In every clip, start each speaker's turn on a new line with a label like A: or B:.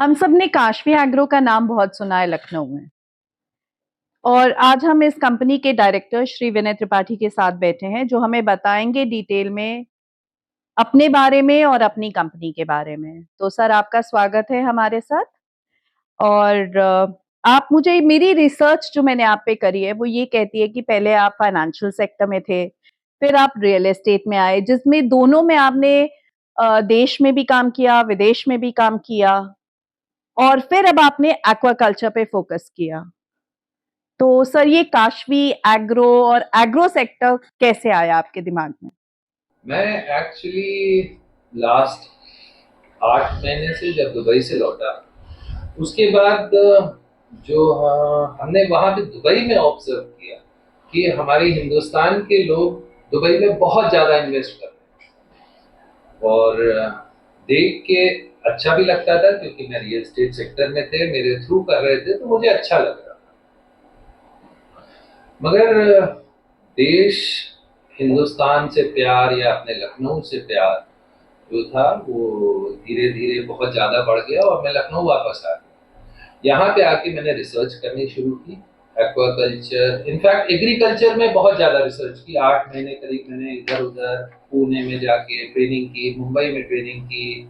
A: हम सब ने काशवी एग्रो का नाम बहुत सुना है लखनऊ में। और आज हम इस कंपनी के डायरेक्टर श्री विनय त्रिपाठी के साथ बैठे हैं, जो हमें बताएंगे डिटेल में अपने बारे में और अपनी कंपनी के बारे में। तो सर, आपका स्वागत है हमारे साथ। और आप मुझे, मेरी रिसर्च जो मैंने आप पे करी है वो ये कहती है कि पहले आप फाइनेंशियल सेक्टर में थे, फिर आप रियल एस्टेट में आए, जिसमें दोनों में आपने देश में भी काम किया, विदेश में भी काम किया, और फिर अब आपने एक्वाकल्चर पे फोकस किया। तो सर, ये काशवी एग्रो और एग्रो सेक्टर कैसे आया आपके दिमाग में?
B: मैं एक्चुअली लास्ट 8 महीने से जब दुबई से लौटा, उसके बाद जो हमने वहाँ पे दुबई में ऑब्जर्व किया कि हमारे हिंदुस्तान के लोग दुबई में बहुत ज़्यादा इन्वेस्ट कर रहे हैं। और देख के अच्छा भी लगता था, क्योंकि मैं रियल एस्टेट सेक्टर में थे, मेरे थ्रू कर रहे थे, तो मुझे अच्छा लग रहा था। मगर देश, हिंदुस्तान से प्यार या अपने लखनऊ से प्यार जो था वो धीरे धीरे बहुत ज़्यादा बढ़ गया और मैं लखनऊ वापस आ गया। यहाँ पे आके मैंने रिसर्च करनी शुरू की, एक्वाकल्चर, इनफैक्ट एग्रीकल्चर में बहुत ज़्यादा रिसर्च की। 8 महीने करीब मैंने इधर उधर पुणे में जाके ट्रेनिंग की, मुंबई में ट्रेनिंग की,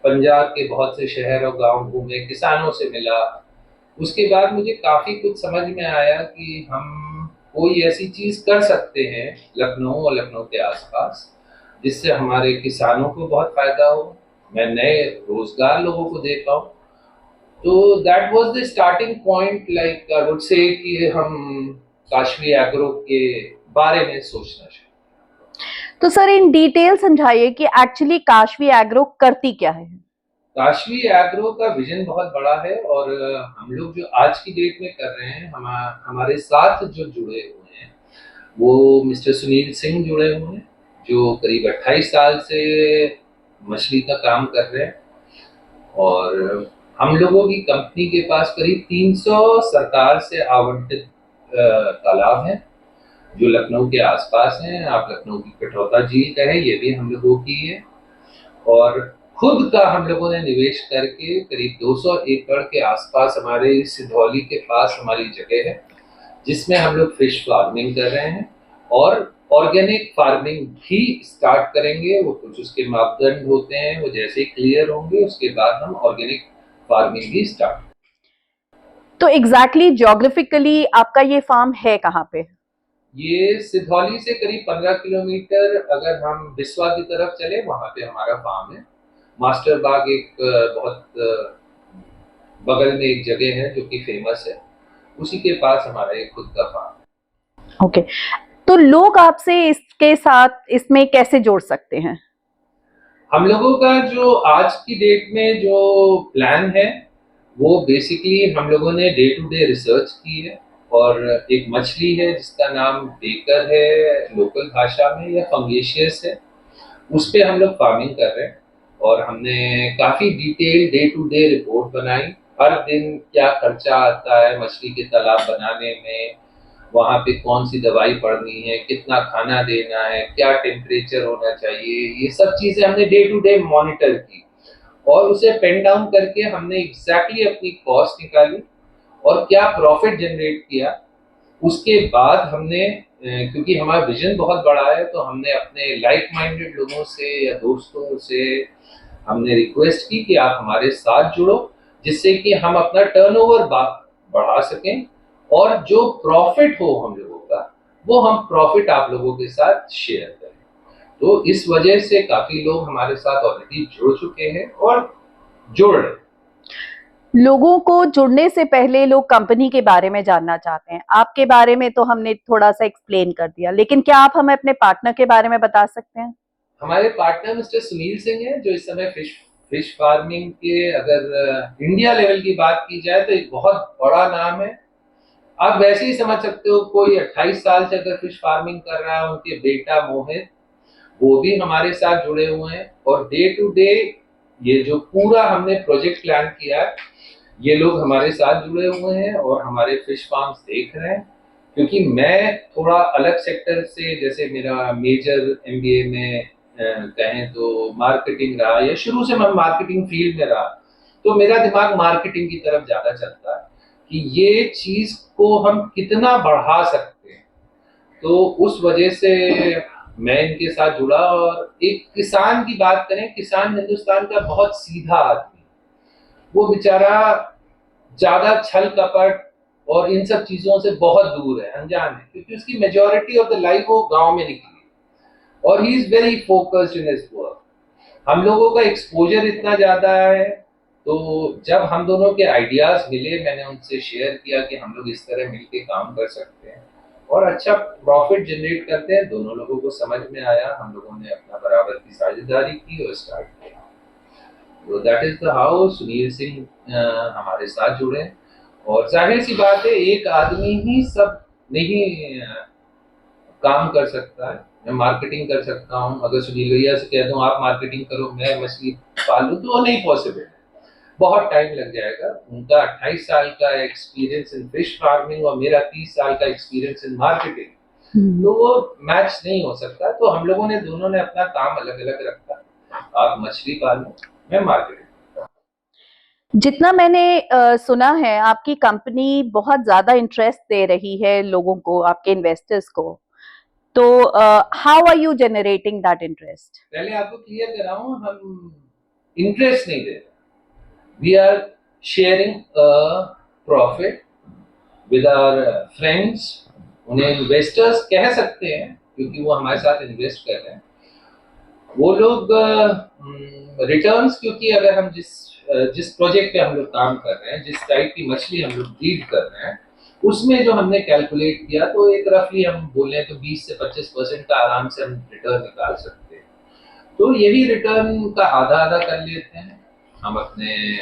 B: पंजाब के बहुत से शहर और गांव घूमे, किसानों से मिला। उसके बाद मुझे काफ़ी कुछ समझ में आया कि हम कोई ऐसी चीज़ कर सकते हैं लखनऊ और लखनऊ के आसपास जिससे हमारे किसानों को बहुत फायदा हो, मैं नए रोजगार लोगों को दे पाऊँ। तो that was the starting point, like I would say कि हम काशवी एग्रो के बारे में सोचना चाहिए।
A: तो सर, इन डिटेल समझाइए कि एक्चुअली काशवी एग्रो करती क्या है?
B: काशवी एग्रो का विजन बहुत बड़ा है और हम लोग जो आज की डेट में कर रहे हैं, हमारे साथ जो जुड़े हुए हैं वो मिस्टर सुनील सिंह जुड़े हुए हैं, जो करीब 28 साल से मछली का काम कर रहे हैं। और हम लोगों की कंपनी के पास करीब 300 सरकार से आवंटित तालाब हैं जो लखनऊ के आसपास हैं। आप लखनऊ की कठौता झील कहें, ये भी हम लोगों की है। और खुद का हम लोगों ने निवेश करके करीब 200 एकड़ के आसपास हमारे सिधौली के पास हमारी जगह है, जिसमें हम लोग फिश फार्मिंग कर रहे हैं और ऑर्गेनिक फार्मिंग भी स्टार्ट करेंगे। वो कुछ उसके मापदंड होते हैं, वो जैसे ही क्लियर होंगे उसके बाद हम ऑर्गेनिक फार्मिंग भी स्टार्ट।
A: तो एग्जैक्टली ज्योग्राफिकली आपका ये फार्म है कहाँ पे?
B: ये सिधौली से करीब 15 किलोमीटर अगर हम बिस्वा की तरफ चले, वहां पे हमारा फार्म है। मास्टर बाग एक बहुत बगल में एक जगह है जो कि फेमस है, उसी के पास हमारा एक खुद का फार्म।
A: ओके। तो लोग आपसे इसके साथ इसमें कैसे जोड़ सकते हैं?
B: हम लोगों का जो आज की डेट में जो प्लान है वो बेसिकली हम लोगों ने डे टू डे रिसर्च की है। और एक मछली है जिसका नाम बेकर है लोकल भाषा में, या फंगेशियस है, उस पे हम लोग फार्मिंग कर रहे हैं। और हमने काफ़ी detail day to day report बनाई, हर दिन क्या खर्चा आता है मछली के तालाब बनाने में, वहाँ पे कौन सी दवाई पड़नी है, कितना खाना देना है, क्या टेम्परेचर होना चाहिए, ये सब चीज़ें हमने डे टू डे मॉनिटर की। और उसे पेन डाउन करके हमने एग्जैक्टली अपनी कॉस्ट निकाली और क्या प्रॉफिट जनरेट किया। उसके बाद हमने क्योंकि हमारा विजन बहुत बड़ा है, तो हमने अपने लाइक माइंडेड लोगों से या दोस्तों से हमने रिक्वेस्ट की कि आप हमारे साथ जुड़ो, जिससे कि हम अपना टर्नओवर बढ़ा सकें और जो प्रॉफिट हो हम लोगों का, वो हम प्रॉफिट आप लोगों के साथ शेयर करें। तो इस वजह से काफी लोग हमारे साथ ऑलरेडी जुड़ चुके हैं और जुड़ रहे हैं।
A: लोगों को जुड़ने से पहले लोग कंपनी के बारे में जानना चाहते हैं। आपके बारे में तो हमने थोड़ा सा एक्सप्लेन कर दिया, लेकिन क्या आप हमें अपने पार्टनर के बारे में बता सकते हैं?
B: हमारे पार्टनर मिस्टर सुनील सिंह हैं, जो इस समय फिश फार्मिंग के, अगर इंडिया लेवल की बात की जाए तो एक बहुत बड़ा नाम है। आप वैसे ही समझ सकते हो, कोई 28 साल से अगर फिश फार्मिंग कर रहा है, उनके बेटा मोहित, वो भी हमारे साथ जुड़े हुए हैं। और डे टू डे ये जो पूरा हमने प्रोजेक्ट प्लान किया है, ये लोग हमारे साथ जुड़े हुए हैं और हमारे फिश फार्म्स देख रहे हैं। क्योंकि मैं थोड़ा अलग सेक्टर से, जैसे मेरा मेजर एमबीए में कहें तो मार्केटिंग रहा, या शुरू से मैं मार्केटिंग फील्ड में रहा, तो मेरा दिमाग मार्केटिंग की तरफ ज्यादा चलता है कि ये चीज को हम कितना बढ़ा सकते हैं। तो उस वजह से मैं इनके साथ जुड़ा। और एक किसान की बात करें, किसान हिंदुस्तान का बहुत सीधा आदमी, वो बेचारा ज्यादा छल कपट और इन सब चीजों से बहुत दूर है, अनजान है, क्योंकि उसकी मेजोरिटी ऑफ द लाइफ वो गांव में निकली और he is very focused in his work. हम लोगों का एक्सपोजर इतना ज्यादा है, तो जब हम दोनों के आइडियाज मिले, मैंने उनसे शेयर किया कि हम लोग इस तरह मिलके काम कर सकते हैं और अच्छा प्रॉफिट जनरेट करते हैं। दोनों लोगों को समझ में आया, हम लोगों ने अपना बराबर की साझेदारी की और स्टार्ट किया। तो that is the how Sunil Singh हमारे साथ जुड़े। और जाहिर सी बात है, एक आदमी ही सब नहीं काम कर सकता है। मैं मार्केटिंग कर सकता हूँ, अगर सुनील भैया से कह दूं आप मार्केटिंग करो, मैं मछली पालूं, तो वो नहीं पॉसिबल है, बहुत टाइम लग जाएगा। उनका 28 साल का एक्सपीरियंस इन फिश फार्मिंग और मेरा 30 साल का एक्सपीरियंस इन मार्केटिंग, तो वो मैच नहीं हो सकता। तो हम लोगों ने दोनों ने अपना काम अलग अलग रखा, आप मछली पालो, मैं मार्केटिंग।
A: जितना मैंने सुना है, आपकी कंपनी बहुत ज्यादा इंटरेस्ट दे रही है लोगों को, आपके इन्वेस्टर्स को। तो how are you generating that interest?
B: पहले आपको क्लियर कराऊं, हम इंटरेस्ट नहीं दे रहे, we are sharing profit with our friends. उन्हें इन्वेस्टर्स कह सकते हैं क्योंकि वो हमारे साथ इन्वेस्ट कर रहे हैं। वो लोग रिटर्न्स, क्योंकि अगर हम जिस प्रोजेक्ट पे हम लोग काम कर रहे हैं, जिस टाइप की मछली हम लोग ब्रीड कर रहे हैं, उसमें जो हमने कैलकुलेट किया, तो एक रफली हम बोले तो 20 से 25% का आराम से हम रिटर्न निकाल सकते हैं। तो यही रिटर्न का आधा आधा कर लेते हैं, हम अपने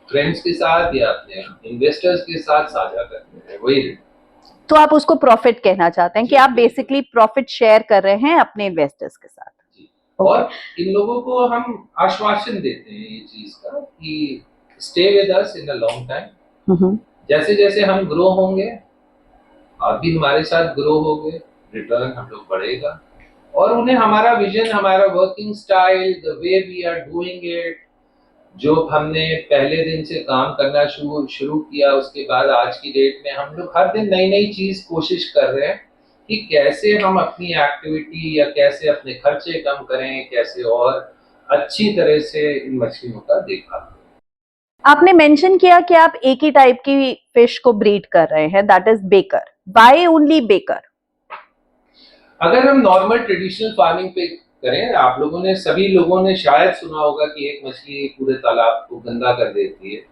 B: फ्रेंड्स के साथ या अपने इन्वेस्टर्स के साथ साझा करते हैं, वही रिटर्न।
A: तो आप उसको प्रॉफिट कहना चाहते हैं कि आप बेसिकली प्रॉफिट शेयर कर रहे हैं अपने इन्वेस्टर्स के साथ।
B: और इन लोगों को हम आश्वासन देते हैं ये चीज का कि stay with us in a long time. जैसे जैसे हम ग्रो होंगे, आप भी हमारे साथ ग्रो होगे, रिटर्न हम लोग बढ़ेगा। और उन्हें हमारा विजन, हमारा working style, the way we are doing it, जो हमने पहले दिन से काम करना शुरू किया, उसके बाद आज की डेट में हम लोग हर दिन नई नई चीज कोशिश कर रहे हैं कि कैसे हम अपनी एक्टिविटी या कैसे अपने खर्चे कम करें, कैसे और अच्छी तरह से इन मछलियों का देखभाल करें।
A: आपने मेंशन किया कि आप एक ही टाइप की फिश को ब्रीड कर रहे हैं, that is baker. Why only baker?
B: अगर हम नॉर्मल ट्रेडिशनल फार्मिंग पे करें, आप लोगों ने, सभी लोगों ने शायद सुना होगा कि एक मछली पूरे तालाब को गंदा कर देती है।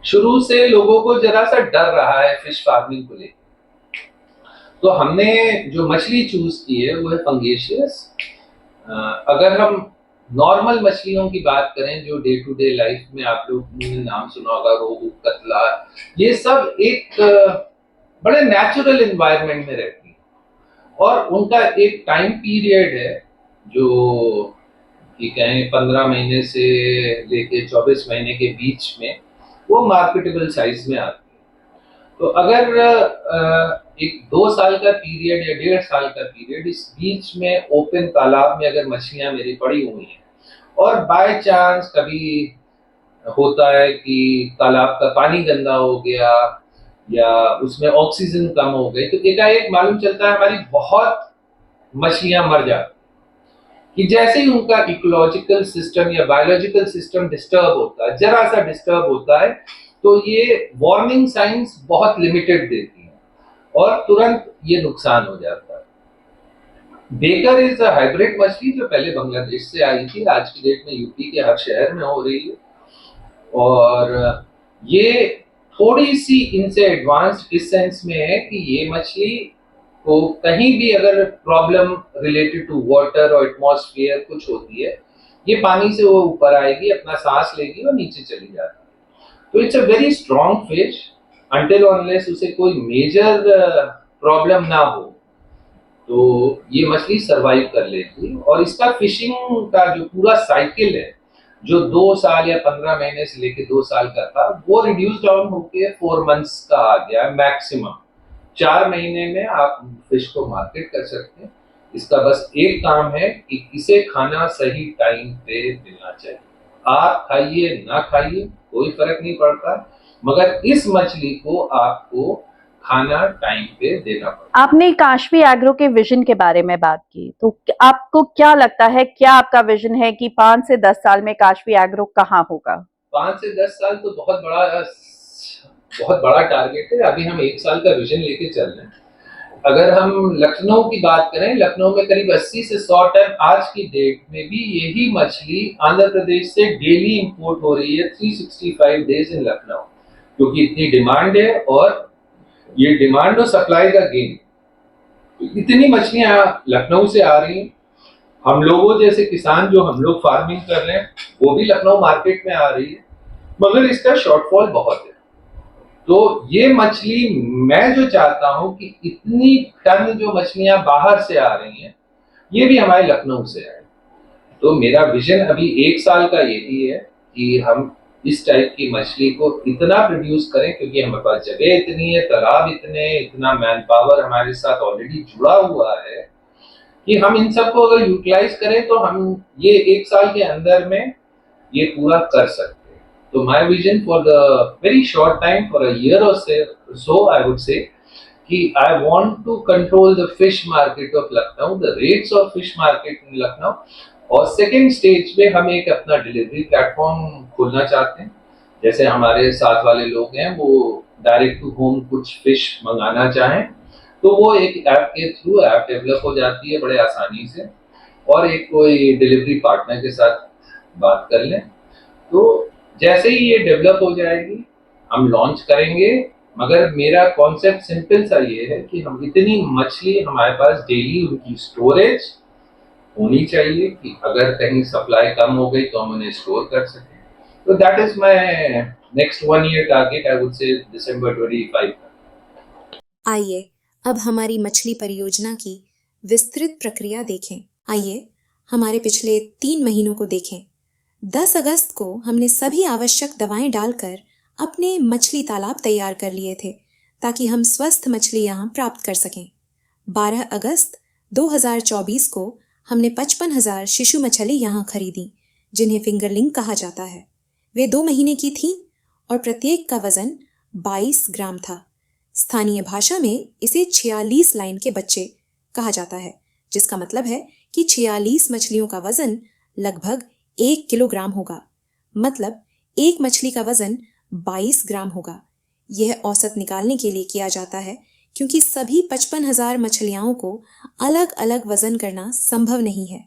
B: शुरू से लोगों को जरा सा डर रहा है फिश फार्मिंग को लेकर, तो हमने जो मछली चूज की है वो है फंगेशियस। अगर हम नॉर्मल मछलियों की बात करें जो डे टू डे लाइफ में आप लोग ने नाम सुना होगा, रोहू, कतला, ये सब एक बड़े नेचुरल एनवायरनमेंट में रहती है और उनका एक टाइम पीरियड है जो कि कहें 15 महीने से लेके 24 महीने के बीच में वो मार्केटेबल साइज में आती है। तो अगर एक 2 साल का पीरियड या 1.5 साल का पीरियड, इस बीच में ओपन तालाब में अगर मछलियां मेरी पड़ी हुई हैं और बाय चांस कभी होता है कि तालाब का पानी गंदा हो गया या उसमें ऑक्सीजन कम हो गई, तो एकाएक मालूम चलता है हमारी बहुत मछलियां मर जाती, कि जैसे ही उनका इकोलॉजिकल सिस्टम या बायोलॉजिकल सिस्टम डिस्टर्ब होता है, जरा सा डिस्टर्ब होता है, तो ये वार्निंग साइंस बहुत लिमिटेड देती है और तुरंत ये नुकसान हो जाता है। बेकर इज अ हाइब्रिड मछली जो पहले बांग्लादेश से आई थी, आज की डेट में यूपी के हर शहर में हो रही है और ये थोड़ी सी इनसे एडवांस्ड इस सेंस में है कि ये मछली को कहीं भी अगर प्रॉब्लम रिलेटेड टू वाटर और एटमॉस्फेयर कुछ होती है, ये पानी से वो ऊपर आएगी, अपना सांस लेगी और नीचे चली जाती है। तो it's a very strong fish until unless उसे कोई मेजर प्रॉब्लम ना हो, तो ये मछली सरवाइव कर लेती है। और इसका फिशिंग का जो पूरा साइकिल है, जो 2 साल या 15 महीने से लेके 2 साल का था, वो रिड्यूस डाउन होके 4 मंथ्स का आ गया मैक्सिमम। 4 महीने में आप फिश को मार्केट कर सकते हैं। इसका बस एक काम है कि इसे खाना सही टाइम पे मिलना चाहिए। आप खाइए ना खाइए कोई फर्क नहीं पड़ता, मगर इस मछली को आपको खाना टाइम पे देना पड़ता।
A: आपने काशवी एग्रो के विजन के बारे में बात की, तो आपको क्या लगता है, क्या आपका विजन है कि 5 से 10 साल में काशवी एग्रो कहाँ होगा?
B: 5 से 10 साल तो बहुत बड़ा टारगेट है। अभी हम 1 साल का विजन लेके चल रहे हैं। अगर हम लखनऊ की बात करें, लखनऊ में करीब 80 से 100 टन आज की डेट में भी यही मछली आंध्र प्रदेश से डेली इंपोर्ट हो रही है 365 डेज इन लखनऊ, क्योंकि इतनी डिमांड है और ये डिमांड और सप्लाई का गेम। इतनी मछलियां लखनऊ से आ रही हैं, हम लोगों जैसे किसान जो हम लोग फार्मिंग कर रहे हैं वो भी लखनऊ मार्केट में आ रही है, मगर इसका शॉर्टफॉल बहुत है। तो ये मछली मैं जो चाहता हूं कि इतनी टन जो मछलियां बाहर से आ रही हैं ये भी हमारे लखनऊ से आए। तो मेरा विजन अभी 1 साल का यही है कि हम इस टाइप की मछली को इतना प्रोड्यूस करें, क्योंकि हमारे पास जगह इतनी है, तालाब इतने, इतना मैन पावर हमारे साथ ऑलरेडी जुड़ा हुआ है कि हम इन सबको अगर यूटिलाइज करें तो हम ये 1 साल के अंदर में ये पूरा कर सकते हैं। तो my vision for the very short time, for a year और सो आई वुड से कि I want to control the fish market of Lucknow, the rates of fish market in Lucknow. और सेकेंड स्टेज पे हम एक अपना डिलीवरी प्लेटफॉर्म खोलना चाहते हैं। जैसे हमारे साथ वाले लोग हैं वो डायरेक्ट टू होम कुछ फिश मंगाना चाहें तो वो एक ऐप के थ्रू ऐप डेवलप हो जाती है बड़े आसानी से, और एक कोई डिलीवरी पार्टनर के साथ बात कर लें तो जैसे ही ये डेवलप हो जाएगी हम लॉन्च करेंगे। मगर मेरा कॉन्सेप्ट सिंपल सा ये है कि हम इतनी मछली हमारे पास डेली उनकी स्टोरेज होनी चाहिए कि अगर कहीं सप्लाई कम हो गई तो हम उन्हें स्टोर कर सकें। तो that is my next 1 year target, I would से दिसंबर 25।
C: आइए अब हमारी मछली परियोजना की विस्तृत प्रक्रिया देखें। आइए हमारे पिछले 3 महीनों को देखें। 10 अगस्त को हमने सभी आवश्यक दवाएं डालकर अपने मछली तालाब तैयार कर लिए थे ताकि हम स्वस्थ मछली यहाँ प्राप्त कर सकें। 12 अगस्त 2024 को हमने 55,000 शिशु मछली यहाँ खरीदी जिन्हें फिंगरलिंग कहा जाता है। वे 2 महीने की थीं और प्रत्येक का वजन 22 ग्राम था। स्थानीय भाषा में इसे 46 लाइन के बच्चे कहा जाता है, जिसका मतलब है कि 46 मछलियों का वजन लगभग 1 किलोग्राम होगा। मतलब एक मछली का वजन 22 ग्राम होगा। यह औसत निकालने के लिए किया जाता है क्योंकि सभी 55,000 मछलियों को अलग अलग वजन करना संभव नहीं है।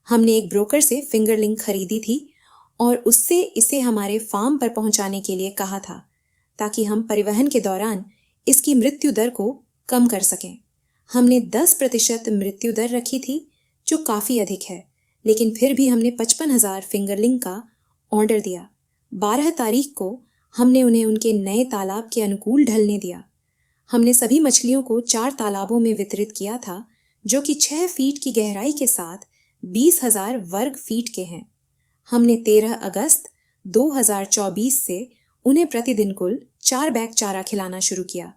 C: हमने एक ब्रोकर से फिंगरलिंग खरीदी थी और उससे इसे हमारे फार्म पर पहुंचाने के लिए कहा था ताकि हम परिवहन के दौरान इसकी मृत्यु दर को कम कर सकें। हमने 10% मृत्यु दर रखी थी जो काफ़ी अधिक है, लेकिन फिर भी हमने 55,000 फिंगरलिंग का ऑर्डर दिया। 12 तारीख को हमने उन्हें उनके नए तालाब के अनुकूल ढलने दिया। हमने सभी मछलियों को 4 तालाबों में वितरित किया था जो कि 6 फीट की गहराई के साथ 20,000 वर्ग फीट के हैं। हमने 13 अगस्त 2024 से उन्हें प्रतिदिन कुल 4 बैग चारा खिलाना शुरू किया।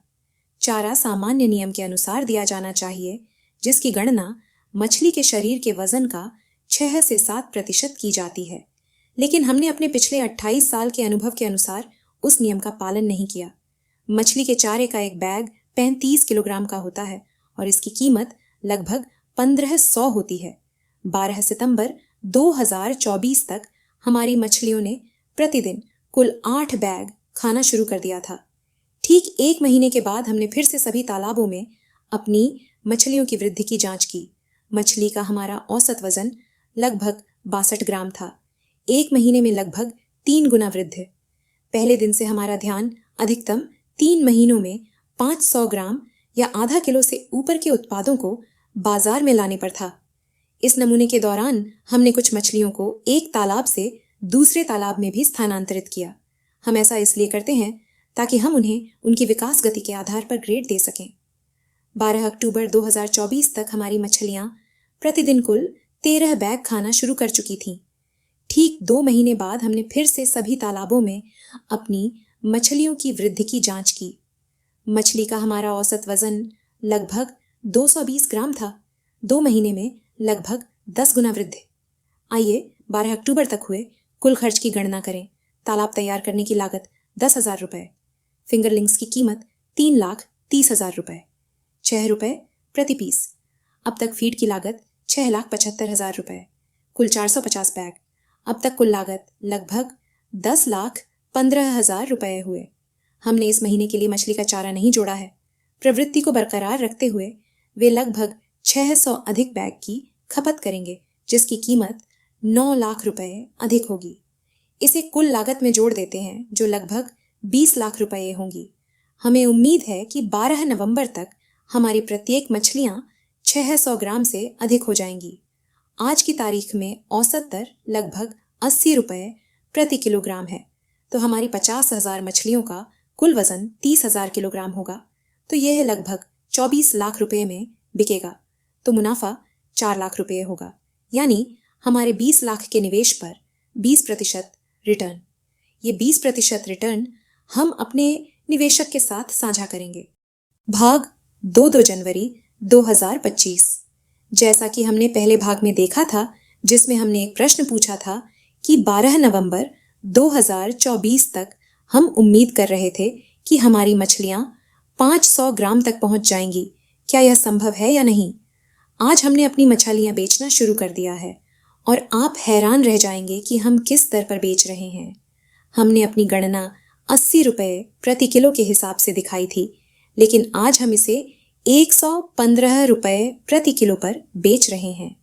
C: चारा सामान्य नियम के अनुसार दिया जाना चाहिए, जिसकी गणना मछली के शरीर के वजन का 6 से 7% की जाती है, लेकिन हमने अपने पिछले 28 साल के अनुभव के अनुसार उस नियम का पालन नहीं किया। मछली के चारे का एक बैग 35 किलोग्राम का होता है और इसकी कीमत लगभग 1500 होती है। 12 सितंबर 2024 तक हमारी मछलियों ने प्रतिदिन कुल 8 बैग खाना शुरू कर दिया था। ठीक 1 महीने के बाद हमने फिर से सभी तालाबों में अपनी मछलियों की वृद्धि की जांच की। मछली का हमारा औसत वजन लगभग 62 ग्राम था। 1 महीने में लगभग 3 गुना वृद्धि। पहले दिन से हमारा ध्यान अधिकतम 3 महीनों में 500 ग्राम या आधा किलो से ऊपर के उत्पादों को बाजार में लाने पर था। इस नमूने के दौरान हमने कुछ मछलियों को एक तालाब से दूसरे तालाब में भी स्थानांतरित किया। हम ऐसा इसलिए करते हैं ताकि हम उन्हें उनकी विकास गति के आधार पर ग्रेड दे सकें। 12 अक्टूबर 2024 तक हमारी मछलियां प्रतिदिन कुल 13 बैग खाना शुरू कर चुकी थीं। ठीक 2 महीने बाद हमने फिर से सभी तालाबों में अपनी मछलियों की वृद्धि की जांच की। मछली का हमारा औसत वजन लगभग 220 ग्राम था। 2 महीने में लगभग 10 गुना वृद्धि। आइए 12 अक्टूबर तक हुए कुल खर्च की गणना करें। तालाब तैयार करने की लागत 10,000 रुपए। फिंगरलिंग्स की कीमत 3,30,000 रुपए। 6 रुपए प्रति पीस। अब तक फीड की लागत 6,75,000 रुपए। कुल 450 बैग। अब तक कुल लागत लगभग 10,15,000 रुपए हुए। हमने इस महीने के लिए मछली का चारा नहीं जोड़ा है। प्रवृत्ति को बरकरार रखते हुए वे लगभग 600 अधिक बैग की खपत करेंगे, जिसकी कीमत 9 लाख रुपए अधिक होगी। इसे कुल लागत में जोड़ देते हैं, जो लगभग 20 लाख रुपए होंगी। हमें उम्मीद है कि 12 नवंबर तक हमारी प्रत्येक मछलियां 600 ग्राम से अधिक हो जाएंगी। आज की तारीख में औसत दर लगभग 80 रुपए प्रति किलोग्राम है, तो हमारी 50,000 मछलियों का कुल वजन 30,000 किलोग्राम होगा, तो यह लगभग 24 लाख रुपए में बिकेगा, तो मुनाफा 4 लाख रुपए होगा। यानी हमारे 20 लाख के निवेश पर 20% रिटर्न। ये 20% रिटर्न हम अपने निवेशक के साथ साझा करेंगे। भाग 2 जनवरी 2025। जैसा कि हमने पहले भाग में देखा था, जिसमें हमने एक प्रश्न पूछा था कि 12 नवंबर 2024 तक हम उम्मीद कर रहे थे कि हमारी मछलियां 500 ग्राम तक पहुंच जाएंगी। क्या यह संभव है या नहीं? आज हमने अपनी मछलियां बेचना शुरू कर दिया है और आप हैरान रह जाएंगे कि हम किस दर पर बेच रहे हैं। हमने अपनी गणना 80 रुपए प्रति किलो के हिसाब से दिखाई थी, लेकिन आज हम इसे 115 रुपए प्रति किलो पर बेच रहे हैं।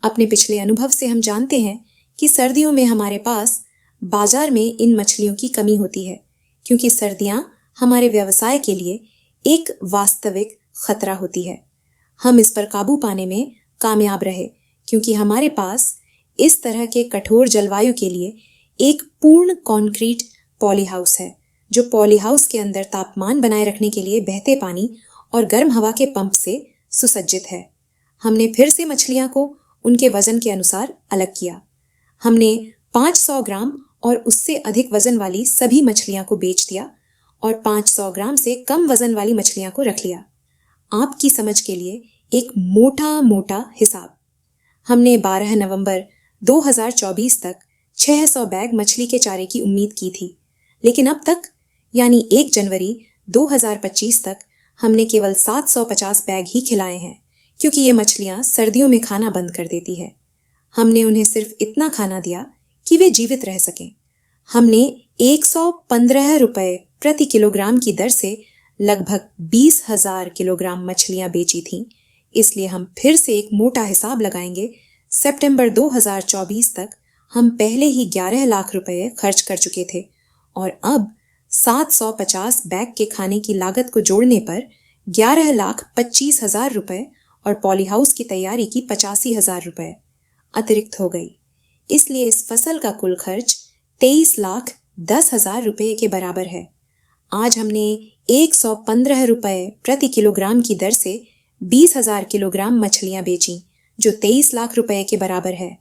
C: अपने पिछले अनुभव से हम जानते हैं कि सर्दियों में हमारे पास बाजार में इन मछलियों की कमी होती है, क्योंकि सर्दियां हमारे व्यवसाय के लिए एक वास्तविक खतरा होती है। हम इस पर काबू पाने में कामयाब रहे, क्योंकि हमारे पास इस तरह के कठोर जलवायु के लिए एक पूर्ण कंक्रीट पॉली हाउस है, जो पॉली हाउस के अंदर तापमान बनाए रखने के लिए बहते पानी और गर्म हवा के पंप से सुसज्जित है। हमने फिर से मछलियां को उनके वजन के अनुसार अलग किया। हमने 500 ग्राम और उससे अधिक वजन वाली सभी मछलियां को बेच दिया और 500 ग्राम से कम वजन वाली मछलियां को रख लिया। आपकी समझ के लिए एक मोटा हिसाब। हमने 12 नवंबर 2024 तक 600 बैग मछली के चारे की उम्मीद की थी, लेकिन अब तक यानी 1 जनवरी 2025 तक हमने केवल 750 बैग ही खिलाए हैं, क्योंकि ये मछलियां सर्दियों में खाना बंद कर देती है। हमने उन्हें सिर्फ इतना खाना दिया कि वे जीवित रह सकें। हमने 115 रुपए प्रति किलोग्राम की दर से लगभग 20,000 किलोग्राम मछलियां बेची थीं, इसलिए हम फिर से एक मोटा हिसाब लगाएंगे। सितंबर 2024 तक हम पहले ही 11 लाख रुपए खर्च कर चुके थे और अब 750 बैग के खाने की लागत को जोड़ने पर 11,25,000 रुपए और पॉली हाउस की तैयारी की 85,000 रुपए अतिरिक्त हो गई। इसलिए इस फसल का कुल खर्च 23,10,000 रुपए के बराबर है। आज हमने 115 रुपए प्रति किलोग्राम की दर से 20,000 किलोग्राम मछलियां बेची, जो 23 लाख रुपए के बराबर है।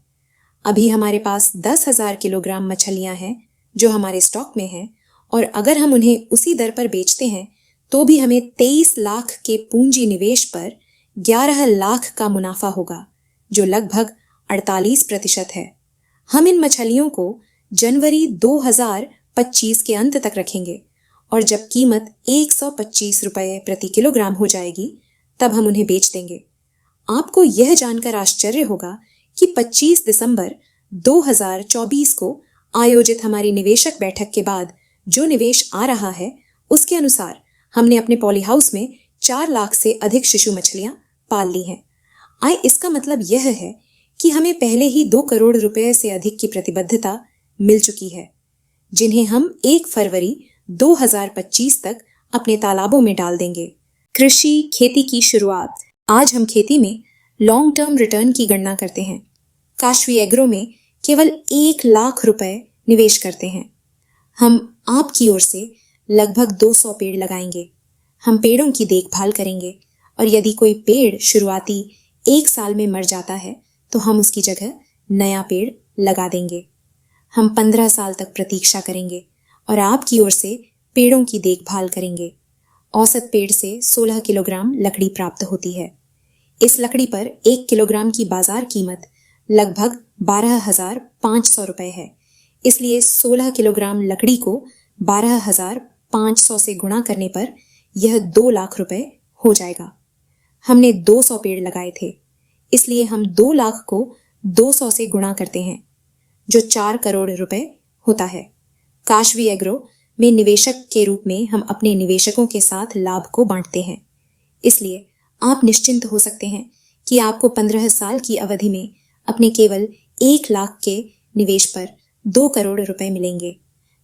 C: अभी हमारे पास 10,000 किलोग्राम मछलियां हैं जो हमारे स्टॉक में हैं, और अगर हम उन्हें उसी दर पर बेचते हैं तो भी हमें 23 लाख के पूंजी निवेश पर 11 लाख का मुनाफा होगा, जो लगभग 48% है। हम इन मछलियों को जनवरी 2025 के अंत तक रखेंगे और जब कीमत 125 रुपए प्रति किलोग्राम हो जाएगी तब हम उन्हें बेच देंगे। आपको यह जानकर आश्चर्य होगा कि 25 दिसंबर 2024 को आयोजित हमारी निवेशक बैठक के बाद जो निवेश आ रहा है, उसके अनुसार हमने अपने पॉली हाउस में 4 लाख से अधिक शिशु मछलियां पाल ली हैं। इसका मतलब यह है कि हमें पहले ही 2 करोड़ रुपए से अधिक की प्रतिबद्धता मिल चुकी है, जिन्हें हम 1 फरवरी 2025 तक अपने तालाबों में डाल देंगे। कृषि खेती की शुरुआत। आज हम खेती में लॉन्ग टर्म रिटर्न की गणना करते हैं। काशवी एग्रो में केवल 1 लाख रुपए निवेश करते हैं। हम आपकी ओर से लगभग 200 पेड़ लगाएंगे। हम पेड़ों की देखभाल करेंगे और यदि कोई पेड़ शुरुआती 1 साल में मर जाता है तो हम उसकी जगह नया पेड़ लगा देंगे। हम 15 साल तक प्रतीक्षा करेंगे और आपकी ओर से पेड़ों की देखभाल करेंगे। औसत पेड़ से 16 किलोग्राम लकड़ी प्राप्त होती है। इस लकड़ी पर 1 किलोग्राम की बाजार कीमत लगभग 12,500 रुपए है। इसलिए 16 किलोग्राम लकड़ी को 12,500 से गुणा करने पर यह 2 लाख रुपए हो जाएगा। हमने 200 पेड़ लगाए थे, इसलिए हम 2 लाख को 200 से गुणा करते हैं, जो 4 करोड़ रुपए होता है। काशवी एग्रो में निवेशक के रूप में हम अपने निवेशकों के साथ लाभ को बांटते हैं, इसलिए आप निश्चिंत हो सकते हैं कि आपको 15 साल की अवधि में अपने केवल 1 लाख के निवेश पर 2 करोड़ रुपए मिलेंगे।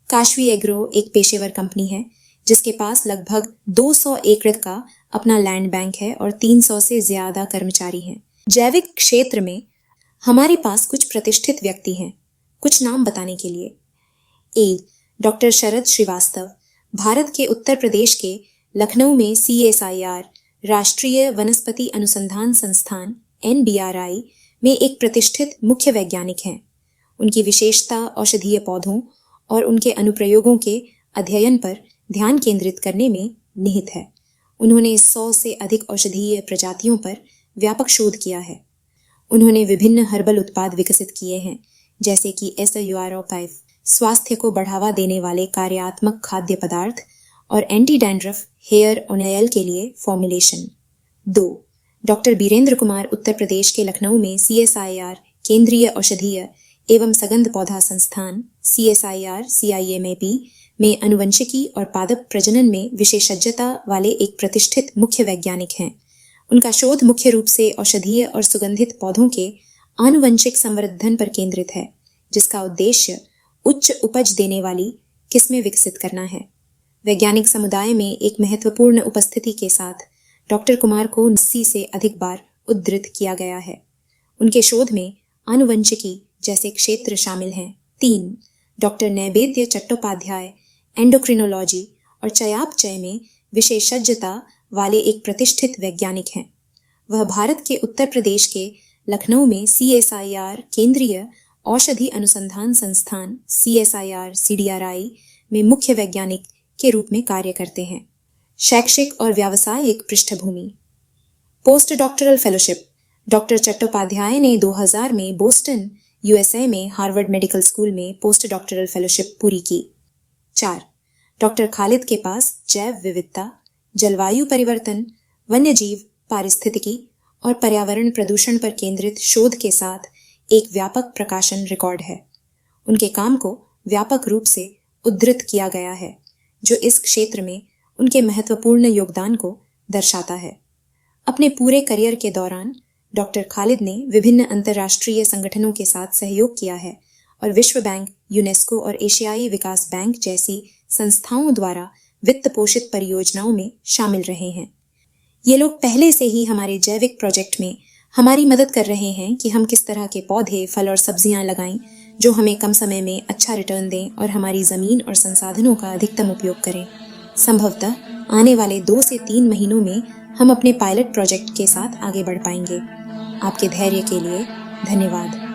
C: काशवी एग्रो एक पेशेवर कंपनी है जिसके पास लगभग 200 एकड़ का अपना लैंड बैंक है और 300 से ज्यादा कर्मचारी हैं। जैविक क्षेत्र में हमारे पास कुछ प्रतिष्ठित व्यक्ति हैं। कुछ नाम बताने के लिए: ए. डॉक्टर शरद श्रीवास्तव, भारत के उत्तर प्रदेश के लखनऊ में CSIR राष्ट्रीय वनस्पति अनुसंधान संस्थान NBRI में एक प्रतिष्ठित मुख्य वैज्ञानिक हैं। उनकी विशेषता औषधीय पौधों और उनके अनुप्रयोगों के अध्ययन पर ध्यान केंद्रित करने में निहित है। उन्होंने 100 से अधिक औषधीय प्रजातियों पर व्यापक शोध किया है। उन्होंने विभिन्न हर्बल उत्पाद विकसित किए हैं, जैसे कि SUR5 स्वास्थ्य को बढ़ावा देने वाले कार्यात्मक खाद्य पदार्थ और एंटी डैंड्रफ हेयर ऑयल के लिए फॉर्मुलेशन। 2. डॉक्टर बीरेंद्र कुमार उत्तर प्रदेश के लखनऊ में CSIR केंद्रीय औषधीय एवं सगंध पौधा संस्थान CSIR CIMAP में अनुवंशिकी और पादप प्रजनन में विशेषज्ञता वाले एक प्रतिष्ठित मुख्य वैज्ञानिक हैं। उनका शोध मुख्य रूप से औषधीय और सुगंधित पौधों के आनुवंशिक संवर्धन पर केंद्रित है, जिसका उद्देश्य उच्च उपज देने वाली किस्में विकसित करना है। वैज्ञानिक समुदाय में एक महत्वपूर्ण उपस्थिति के साथ डॉक्टर कुमार को 80 से अधिक बार उद्धृत किया गया है। उनके शोध में आनुवंशिकी जैसे क्षेत्र शामिल हैं। 3. डॉक्टर नैवेद्य चट्टोपाध्याय एंडोक्रिनोलॉजी और चयापचय में विशेषज्ञता वाले एक प्रतिष्ठित वैज्ञानिक हैं। वह भारत के उत्तर प्रदेश के लखनऊ में CSIR केंद्रीय औषधि अनुसंधान संस्थान CSIR CDRI में मुख्य वैज्ञानिक के रूप में कार्य करते हैं। शैक्षिक और व्यावसायिक पृष्ठभूमि: post doctoral fellowship: doctor Chattopadhyay ने 2000 में बोस्टन USA में हार्वर्ड मेडिकल स्कूल में पोस्ट डॉक्टरल फेलोशिप पूरी की। 4. डॉक्टर खालिद के पास जैव विविधता, जलवायु परिवर्तन, वन्यजीव पारिस्थितिकी और पर्यावरण प्रदूषण पर केंद्रित शोध के साथ एक व्यापक प्रकाशन रिकॉर्ड है। उनके काम को व्यापक रूप से उद्धृत किया गया है, जो इस क्षेत्र में उनके महत्वपूर्ण योगदान को दर्शाता है। अपने पूरे करियर के दौरान डॉक्टर खालिद ने विभिन्न अंतर्राष्ट्रीय संगठनों के साथ सहयोग किया है और विश्व बैंक, यूनेस्को और एशियाई विकास बैंक जैसी संस्थाओं द्वारा वित्त पोषित परियोजनाओं में शामिल रहे हैं। ये लोग पहले से ही हमारे जैविक प्रोजेक्ट में हमारी मदद कर रहे हैं कि हम किस तरह के पौधे, फल और सब्जियां लगाएं जो हमें कम समय में अच्छा रिटर्न दें और हमारी ज़मीन और संसाधनों का अधिकतम उपयोग करें। संभवतः आने वाले 2 से 3 महीनों में हम अपने पायलट प्रोजेक्ट के साथ आगे बढ़ पाएंगे। आपके धैर्य के लिए धन्यवाद।